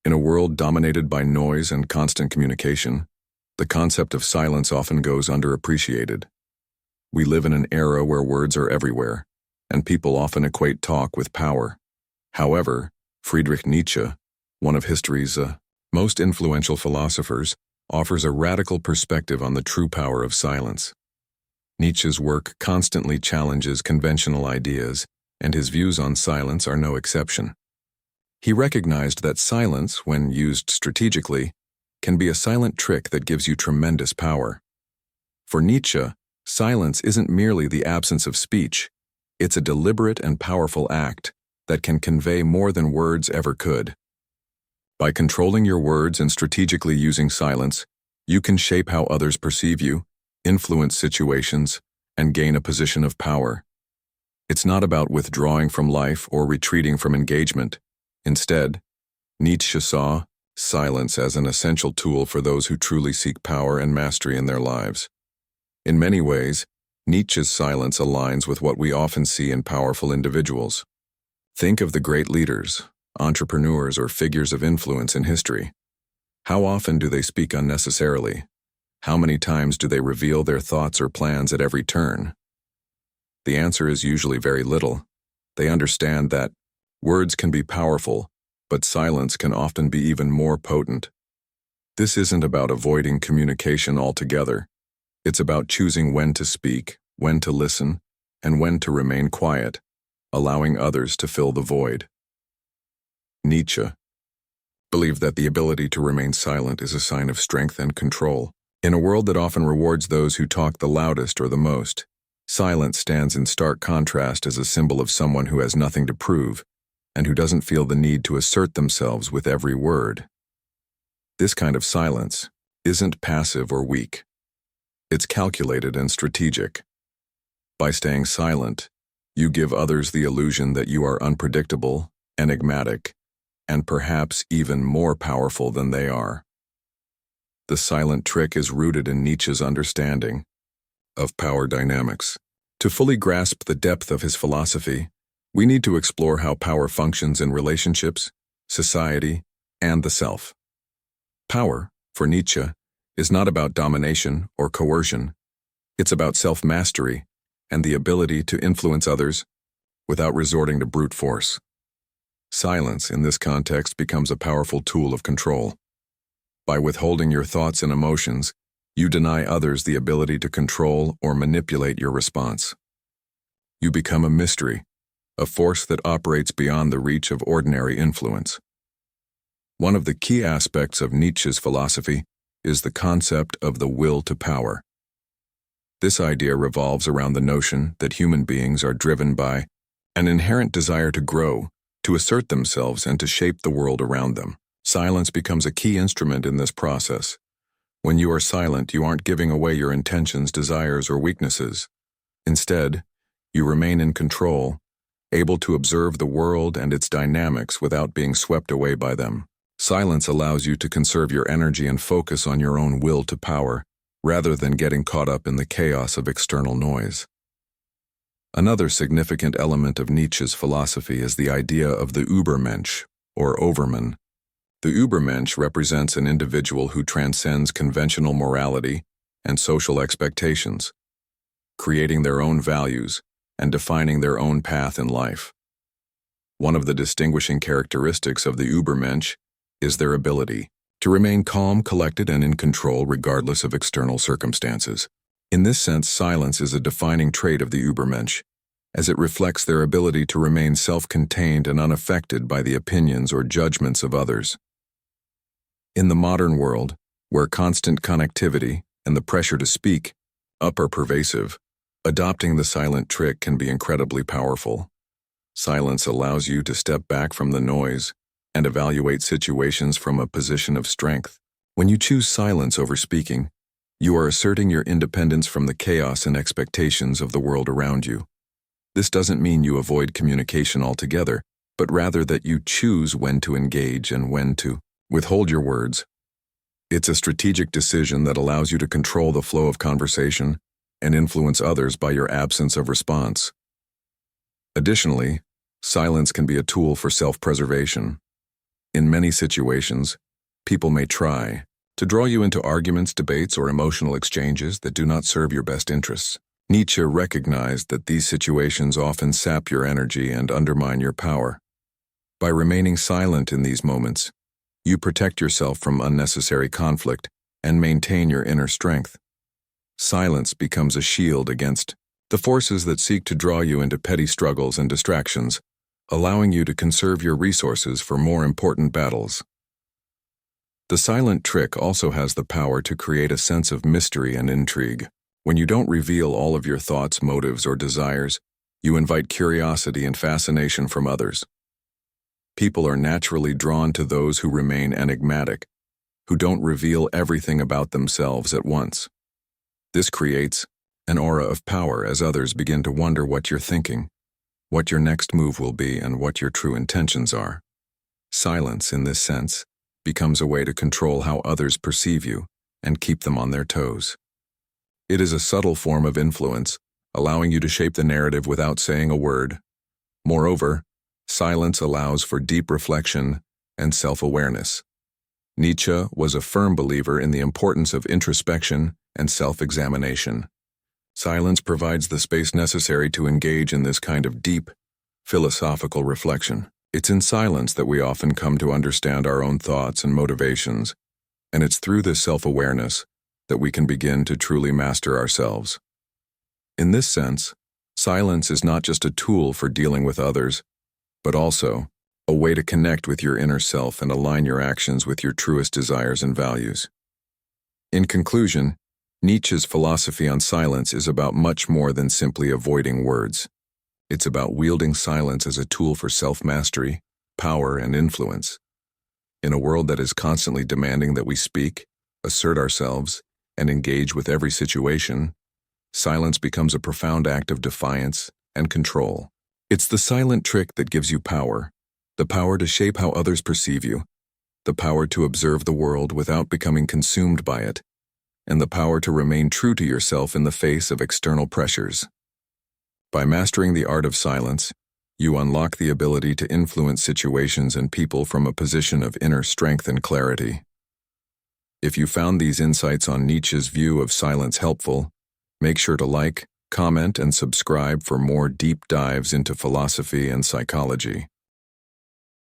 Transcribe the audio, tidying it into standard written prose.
In a world dominated by noise and constant communication, the concept of silence often goes underappreciated. We live in an era where words are everywhere, and people often equate talk with power. However, Friedrich Nietzsche, one of history's most influential philosophers, offers a radical perspective on the true power of silence. Nietzsche's work constantly challenges conventional ideas, and his views on silence are no exception. He recognized that silence, when used strategically, can be a silent trick that gives you tremendous power. For Nietzsche, silence isn't merely the absence of speech, it's a deliberate and powerful act that can convey more than words ever could. By controlling your words and strategically using silence, you can shape how others perceive you, influence situations, and gain a position of power. It's not about withdrawing from life or retreating from engagement. Instead, Nietzsche saw silence as an essential tool for those who truly seek power and mastery in their lives. In many ways, Nietzsche's silence aligns with what we often see in powerful individuals. Think of the great leaders, entrepreneurs, or figures of influence in history. How often do they speak unnecessarily? How many times do they reveal their thoughts or plans at every turn? The answer is usually very little. They understand that words can be powerful, but silence can often be even more potent. This isn't about avoiding communication altogether. It's about choosing when to speak, when to listen, and when to remain quiet, allowing others to fill the void. Nietzsche believed that the ability to remain silent is a sign of strength and control. In a world that often rewards those who talk the loudest or the most, silence stands in stark contrast as a symbol of someone who has nothing to prove and who doesn't feel the need to assert themselves with every word. This kind of silence isn't passive or weak. It's calculated and strategic. By staying silent, you give others the illusion that you are unpredictable, enigmatic, and perhaps even more powerful than they are. The silent trick is rooted in Nietzsche's understanding of power dynamics. To fully grasp the depth of his philosophy, we need to explore how power functions in relationships, society, and the self. Power, for Nietzsche, is not about domination or coercion. It's about self-mastery and the ability to influence others without resorting to brute force. Silence, in this context, becomes a powerful tool of control. By withholding your thoughts and emotions, you deny others the ability to control or manipulate your response. You become a mystery, a force that operates beyond the reach of ordinary influence. One of the key aspects of Nietzsche's philosophy is the concept of the will to power. This idea revolves around the notion that human beings are driven by an inherent desire to grow, to assert themselves, and to shape the world around them. Silence becomes a key instrument in this process. When you are silent, you aren't giving away your intentions, desires, or weaknesses. Instead, you remain in control, able to observe the world and its dynamics without being swept away by them. Silence allows you to conserve your energy and focus on your own will to power, rather than getting caught up in the chaos of external noise. Another significant element of Nietzsche's philosophy is the idea of the Übermensch, or overman. The Übermensch represents an individual who transcends conventional morality and social expectations, creating their own values and defining their own path in life. One of the distinguishing characteristics of the Übermensch is their ability to remain calm, collected, and in control regardless of external circumstances. In this sense, silence is a defining trait of the Übermensch, as it reflects their ability to remain self-contained and unaffected by the opinions or judgments of others. In the modern world, where constant connectivity and the pressure to speak up are pervasive, adopting the silent trick can be incredibly powerful. Silence allows you to step back from the noise and evaluate situations from a position of strength. When you choose silence over speaking, you are asserting your independence from the chaos and expectations of the world around you. This doesn't mean you avoid communication altogether, but rather that you choose when to engage and when to withhold your words. It's a strategic decision that allows you to control the flow of conversation and influence others by your absence of response. Additionally, silence can be a tool for self-preservation. In many situations, people may try to draw you into arguments, debates, or emotional exchanges that do not serve your best interests. Nietzsche recognized that these situations often sap your energy and undermine your power. By remaining silent in these moments, you protect yourself from unnecessary conflict and maintain your inner strength. Silence becomes a shield against the forces that seek to draw you into petty struggles and distractions, allowing you to conserve your resources for more important battles. The silent trick also has the power to create a sense of mystery and intrigue. When you don't reveal all of your thoughts, motives, or desires, you invite curiosity and fascination from others. People are naturally drawn to those who remain enigmatic, who don't reveal everything about themselves at once. This creates an aura of power as others begin to wonder what you're thinking, what your next move will be, and what your true intentions are. Silence, in this sense, becomes a way to control how others perceive you and keep them on their toes. It is a subtle form of influence, allowing you to shape the narrative without saying a word. Moreover, silence allows for deep reflection and self-awareness. Nietzsche was a firm believer in the importance of introspection and self-examination. Silence provides the space necessary to engage in this kind of deep, philosophical reflection. It's in silence that we often come to understand our own thoughts and motivations, and it's through this self-awareness that we can begin to truly master ourselves. In this sense, silence is not just a tool for dealing with others, but also a way to connect with your inner self and align your actions with your truest desires and values. In conclusion, Nietzsche's philosophy on silence is about much more than simply avoiding words. It's about wielding silence as a tool for self-mastery, power, and influence. In a world that is constantly demanding that we speak, assert ourselves, and engage with every situation, silence becomes a profound act of defiance and control. It's the silent trick that gives you power, the power to shape how others perceive you, the power to observe the world without becoming consumed by it, and the power to remain true to yourself in the face of external pressures. By mastering the art of silence, you unlock the ability to influence situations and people from a position of inner strength and clarity. If you found these insights on Nietzsche's view of silence helpful, make sure to like, comment, and subscribe for more deep dives into philosophy and psychology.